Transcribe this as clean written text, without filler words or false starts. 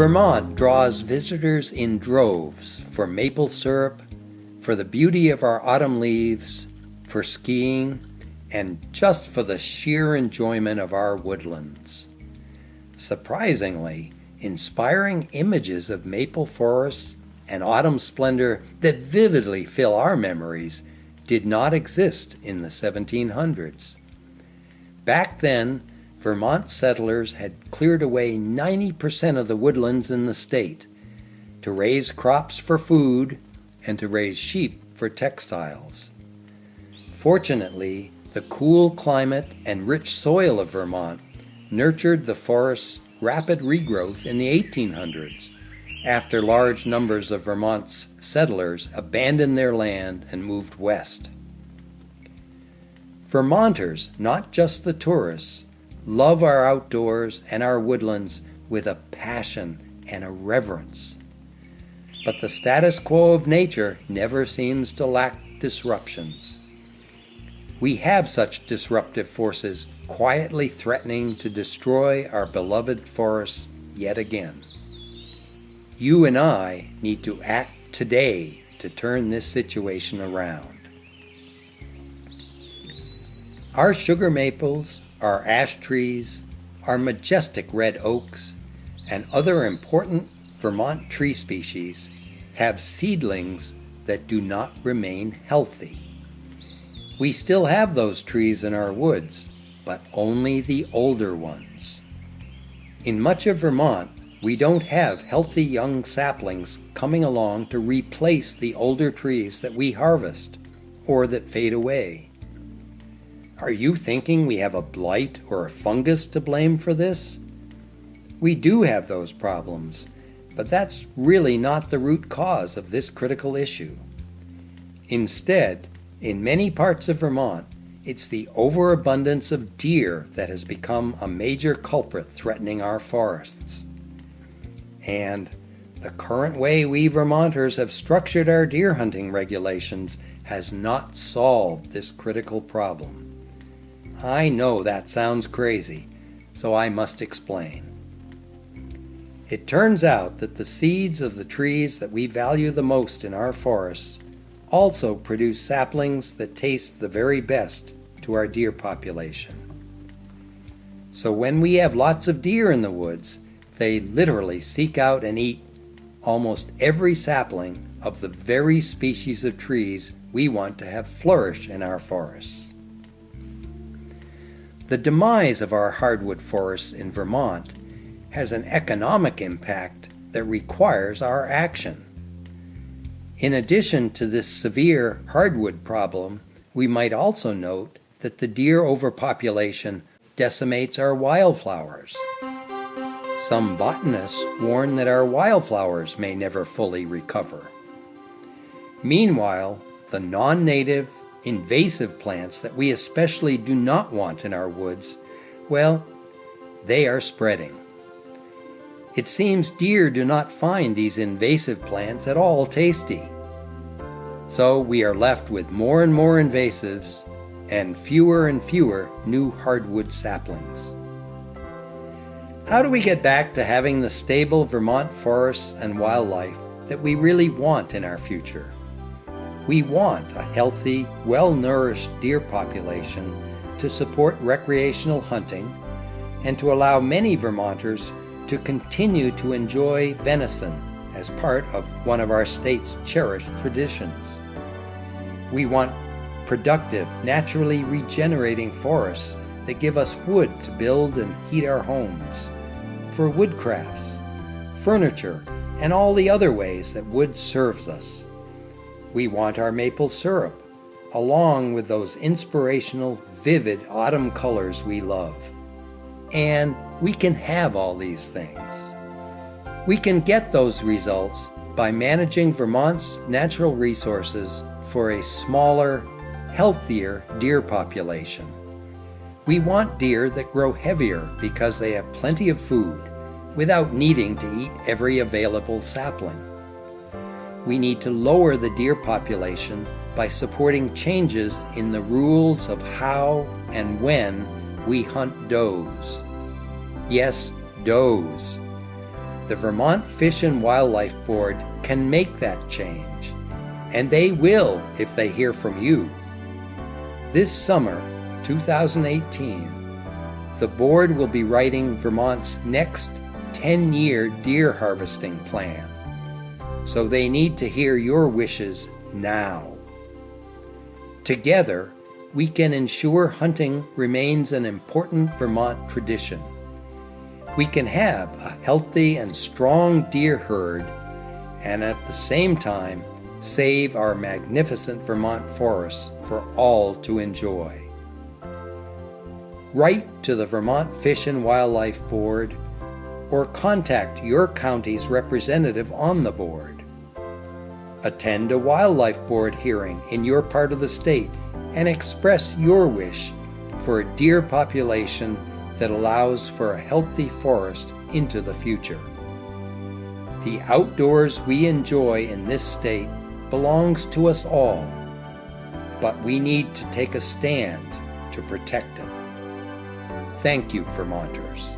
Vermont draws visitors in droves for maple syrup, for the beauty of our autumn leaves, for skiing, and just for the sheer enjoyment of our woodlands. Surprisingly, inspiring images of maple forests and autumn splendor that vividly fill our memories did not exist in the 1700s. Back then, Vermont settlers had cleared away 90% of the woodlands in the state to raise crops for food and to raise sheep for textiles. Fortunately, the cool climate and rich soil of Vermont nurtured the forest's rapid regrowth in the 1800s, after large numbers of Vermont's settlers abandoned their land and moved west. Vermonters, not just the tourists, love our outdoors and our woodlands with a passion and a reverence. But the status quo of nature never seems to lack disruptions. We have such disruptive forces quietly threatening to destroy our beloved forests yet again. You and I need to act today to turn this situation around. Our sugar maples, our ash trees, our majestic red oaks, and other important Vermont tree species have seedlings that do not remain healthy. We still have those trees in our woods, but only the older ones. In much of Vermont, we don't have healthy young saplings coming along to replace the older trees that we harvest or that fade away. Are you thinking we have a blight or a fungus to blame for this? We do have those problems, but that's really not the root cause of this critical issue. Instead, in many parts of Vermont, it's the overabundance of deer that has become a major culprit threatening our forests. And the current way we Vermonters have structured our deer hunting regulations has not solved this critical problem. I know that sounds crazy, so I must explain. It turns out that the seeds of the trees that we value the most in our forests also produce saplings that taste the very best to our deer population. So when we have lots of deer in the woods, they literally seek out and eat almost every sapling of the very species of trees we want to have flourish in our forests. The demise of our hardwood forests in Vermont has an economic impact that requires our action. In addition to this severe hardwood problem, we might also note that the deer overpopulation decimates our wildflowers. Some botanists warn that our wildflowers may never fully recover. Meanwhile, the non-native, invasive plants that we especially do not want in our woods, well, they are spreading. It seems deer do not find these invasive plants at all tasty. So we are left with more and more invasives and fewer new hardwood saplings. How do we get back to having the stable Vermont forests and wildlife that we really want in our future? We want a healthy, well-nourished deer population to support recreational hunting and to allow many Vermonters to continue to enjoy venison as part of one of our state's cherished traditions. We want productive, naturally regenerating forests that give us wood to build and heat our homes, for woodcrafts, furniture, and all the other ways that wood serves us. We want our maple syrup, along with those inspirational, vivid autumn colors we love. And we can have all these things. We can get those results by managing Vermont's natural resources for a smaller, healthier deer population. We want deer that grow heavier because they have plenty of food without needing to eat every available sapling. We need to lower the deer population by supporting changes in the rules of how and when we hunt does. Yes, does. The Vermont Fish and Wildlife Board can make that change, and they will if they hear from you. This summer, 2018, the board will be writing Vermont's next 10-year deer harvesting plan, so they need to hear your wishes now. Together, we can ensure hunting remains an important Vermont tradition. We can have a healthy and strong deer herd and at the same time save our magnificent Vermont forests for all to enjoy. Write to the Vermont Fish and Wildlife Board or contact your county's representative on the board. Attend a wildlife board hearing in your part of the state and express your wish for a deer population that allows for a healthy forest into the future. The outdoors we enjoy in this state belongs to us all, but we need to take a stand to protect it. Thank you, Vermonters.